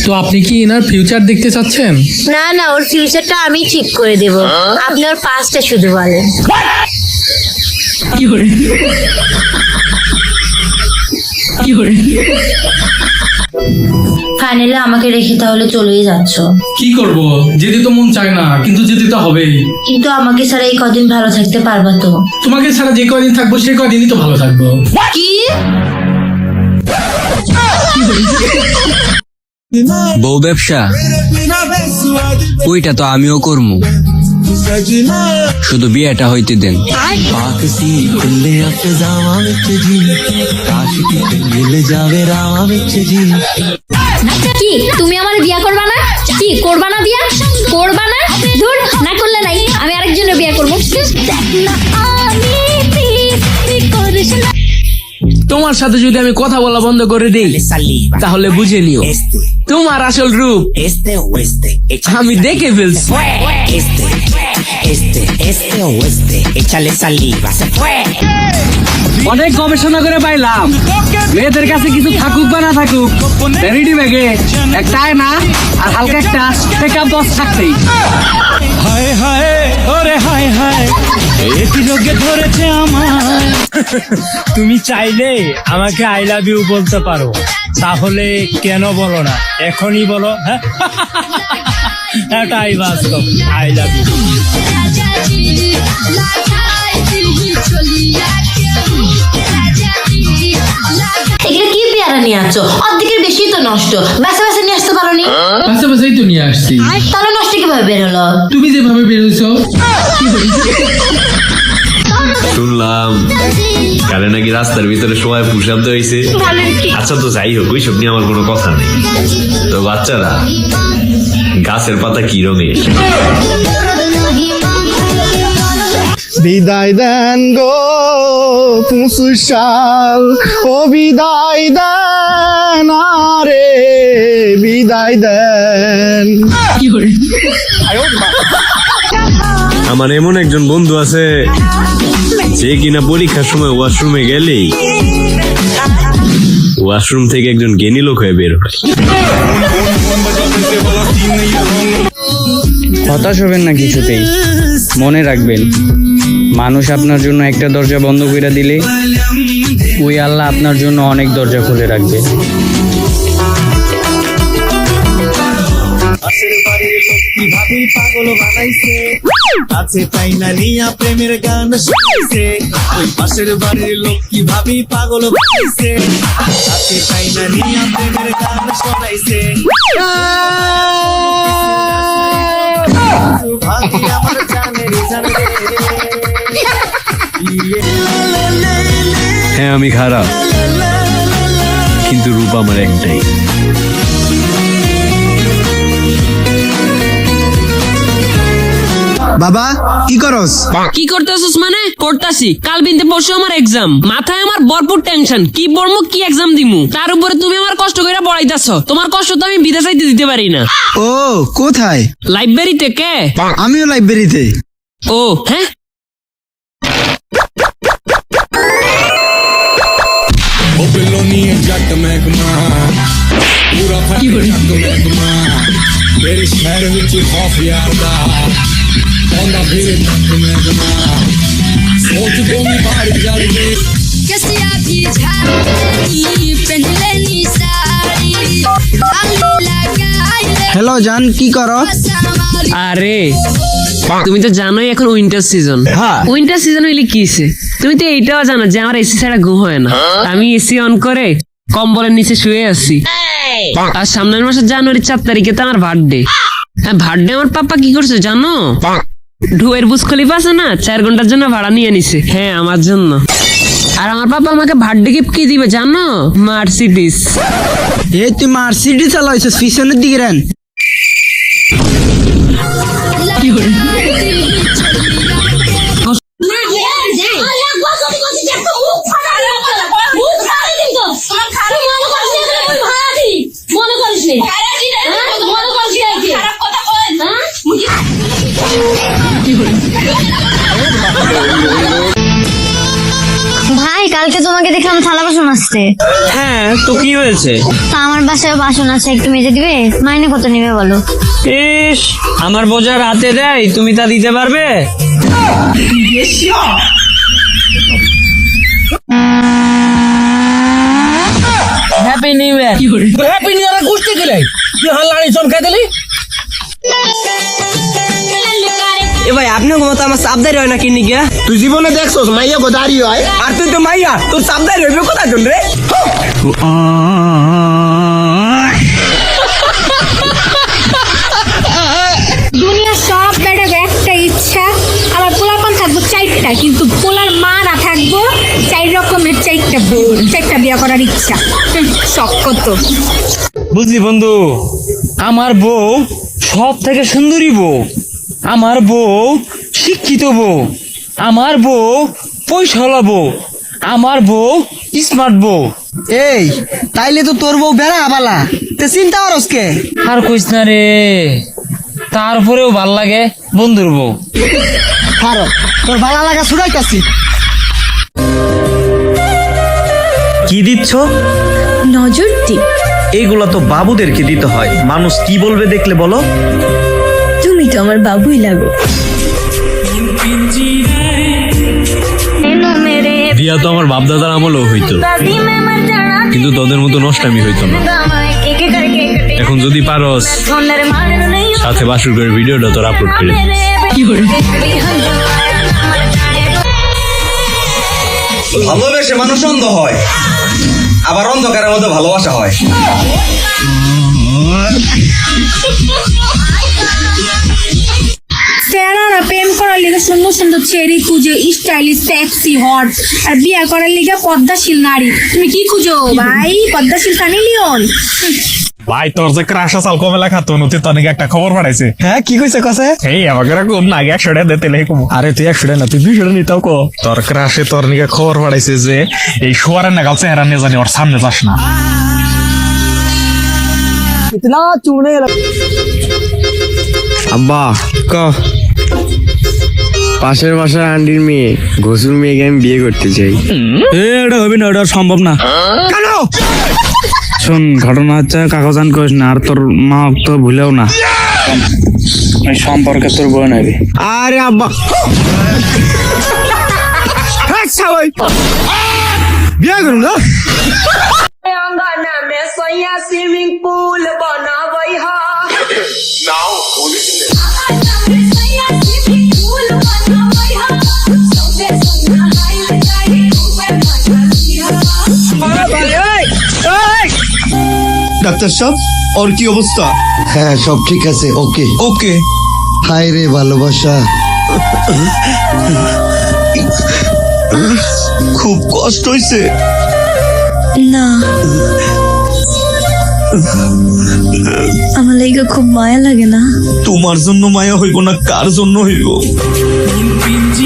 তো আপনি কি এনার ফিউচার দেখতে চাচ্ছেন? না না, ওর ফিউচারটা আমি ঠিক করে দেব। আপনি ওর পাস্টটা শুধু বলেন। ফাইনালি আমাকে রেখে তাহলে চলেই যাচ্ছ। কি করব, যেতে তো মন চায় না, কিন্তু যেতে তো হবেই। কিন্তু আমাকে ছাড়া এই কদিন ভালো থাকতে পারবা তো? তোমাকে ছাড়া যে কদিন থাকবো সে কদিনই তো ভালো থাকবো। কি? বউ ব্যবসা ওইটা তো আমিও করবো, শুধু বিয়েটা হইতে দেন। কি তুমি আমার বিয়া করবা না? কি করবা না? বিয়া করবা না? দূর, না করলে নাই, আমি আরেকজনের বিয়া করবো। তোমার সাথে যদি আমি কথা বলা বন্ধ করে দিই তাহলে বুঝে নিও তোমার আসল রূপ আমি দেখে ফেলছি। অনেক গবেষণা করে পাইলাম মেয়েদের কাছে কিছু থাকুক বা না থাকুক, রেডি ব্যাগে একটা আয়না আর হালকা একটা মেকআপ বক্স থাকতেই। হায় হায় ওরে হায় হায়, একই যোগ্যে ধরেছে আমার। তুমি চাইলে আমাকে আই লাভ ইউ বলতে পারো, তাহলে কেন বলো না? এখনই বলো। হ্যাঁ, এটাই বাস্তব। I love you. এগুলো কি পেয়ারা নিয়ে আছো? অর্ধেকের বেশি তো নষ্ট। বেসা বেসা নিয়ে আসতে পারো নি? পাশাপাশি তো নিয়ে আসছি। তাহলে নষ্ট কিভাবে বের হলো? তুমি যেভাবে বেরোইছো। শুনলাম কালে নাকি রাস্তার ভিতরে সবাই পুশ আপ হয়েছে। আচ্ছা তো যাই হোক, ওইসব নিয়ে আমার কোনো কথা নেই। তো বাচ্চারা, গাছের পাতা কি রঙের? বিদায় দেন গো পুষুশাল, ও বিদায় দেন, আরে বিদায় দেন। আমার এমন একজন বন্ধু আছে যে কিনা পরীক্ষার সময় ওয়াশরুমে গেলেই ওয়াশরুম থেকে একজন জ্ঞানী লোক হয়ে বের হয়। হতাশ হবেন না কিছুতেই, মনে রাখবেন মানুষ আপনার জন্য একটা দরজা বন্ধ করে দিলে ওই আল্লাহ আপনার জন্য অনেক দরজা খুলে রাখবে। কিভাবে পাগল বানাইছে, আছে তাই না নিয়া প্রেমের গান শুনাইছে। ওই পাশের বাড়ির লোক কিভাবে পাগল বানাইছে, আছে তাই না নিয়া প্রেমের গান শোনাইছে। আমার জানের জানে। হ্যাঁ আমি খারাপ, কিন্তু রূপ আমার একটাই। বাবা কি করস? কি করতেছিস মানে? পড়তাছি। কাল বিনতে পরশু আমার এক্সাম, মাথায় আমার ভরপুর টেনশন, কি পড়মু কি এক্সাম দিমু। তার উপরে তুমি আমার কষ্ট করে পড়াইতাছ, তোমার কষ্ট তো আমি বিদেশ যাইতে দিতে পারি না। ও কোথায়? লাইব্রেরিতে। কে? আমিও লাইব্রেরিতে। ও হ্যাঁ, मेरे शहर विच खौफ यादा पौंदा फिर सोच दो मी बाहर जड़ दे कसिया भी झाड़ी पहनलेनी साड़ी लगाई रे হ্যালো জান, কি করো? আরে তুমি তো জানোই এখন উইন্টার সিজন। হ্যাঁ। উইন্টার সিজন হইলে কি হইছে? তুমি তো এইটাও জানো যে আমার এসি ছাড়া ঘুম হয় না। আমি এসি অন করে কম্বলের নিচে শুয়ে আছি। আর সামনের মাসে জানুয়ারি 4 তারিখে তো আমার বার্থডে। হ্যাঁ, বার্থডে আমার পাপা কি করছে জানো? ঢুয়ের বুজ খলিফা আছে না, 4 ঘন্টার জন্য ভাড়া নিয়ে নিছে। হ্যাঁ, আমার জন্য। আর আমার পাপা আমাকে বার্থডে গিফট কি দিবে জানো? মার্সিডিজ। এই তুই মার্সিডিজ চালাইছিস, পিছনের দিকে রেন। ভাই কালকে তোমাকে দেখলাম থালা বাসন আসতে। হ্যাঁ তো কি হয়েছে? তা আমার বাসায় বাসন আছে, একটু মেজে দিবে? মাইনে কত নেবে বলো? ইস, আমার বোঝা রাতে দেয়, তুমি তা দিতে পারবে? Happy new year. Happy new year গুষ্টি গেলে তুই হাল্লাড়ি চমকাই দিলি। এ ভাই আপনি ঘুমাতো আমার সাবধারি হয় না কিনি গিয়া? তুই জীবনে দেখছস মাইয়া গো দাঁড়ি হয়, আর তুই তো মাইয়া, তোর সাবধারি হইবে কোথায় জন রে? দুনিয়া সব বেড়ে একটা ইচ্ছা, আবার পোলাপান থাকবো চারটা, কিন্তু পোলার মা না থাকবো 4 রকমের 4টা বিয়ে করার ইচ্ছা। শখ কত। বুঝলি বন্ধু, আমার বউ সব থেকে সুন্দরী বউ, আমার বউ শিক্ষিত বউ, আমার বউ পয়সাওয়ালা বউ, আমার বউ স্মার্ট বউ। এই তাইলে তো তোর বউ বেড়া বালা, তে চিন্তা করস কে? আর কইস না রে, তারপরেও ভাল লাগে বন্ধুর বউ। হারো তোর ভালো লাগা ছুড়াইতাছি। কি দিচ্ছ? নজর দি। এইগুলা তো বাবুদেরকে দিতে হয়, মানুষ কি বলবে দেখলে বলো। তুমি তো আমার বাবুই লাগো। বিয়া তো আমার বাপ দাদার আমলেও হইতো, কিন্তু তোদের মতো নষ্টামি হইতো না। এখন যদি পারস সাথে বাসুর করে ভিডিওটা তোর আপলোড করে দিস। ভালোবেসে মানুষ অন্ধ হয়, আবার অন্ধকারের মধ্যে ভালোবাসা হয়। সেরারা প্রেম করার লিগে সুন্দর সুন্দর চেরি খুঁজে, স্টাইলিশ সেক্সি হট, আর বিয়ে করার লিগে পদ্মাশীল নারী। তুমি কি খুঁজো ভাই? পদ্মাশীল সানি লিওন। ভাই তোর যে ক্রাশ আসাল কবে লেখা তো নতি তনিক একটা খবর পাঠাইছে। হ্যাঁ কি কইছে কসে? এই আমাকে কোন না 100 টাকা দিতে লেখো। আরে তুই 100 টাকা না, তুই 200 টাকা নিতাও কো। তোর ক্রাশে তোর নিকে খবর পাঠাইছে যে এই শোয়ারের নাগাল চেহারা নিয়ে জানি ওর সামনে যাস না। ইতনা চুনে আব্বা ক পাশের বাসার আন্টির মেয়ে ঘসুর মেয়েকে আমি বিয়ে করতে চাই। এটা হবে না, ওটা সম্ভব না। কেন? শোন, ঘটনা হচ্ছে কাগজান করিস না, আর তোর মা তো ভুলেও না ওই সম্পর্কে তোর বই নেবে। আরে আব্বা আচ্ছা ভাই বিয়ে করুন না। ডাক্তার সাহেব, ওর কি অবস্থা? হ্যাঁ সব ঠিক আছে, ওকে ওকে। হায় রে ভালোবাসা, খুব কষ্ট হইছে না, আমার লাগা খুব মায়া লাগে না। তোমার জন্য মায়া হইব না, কার জন্য হইব?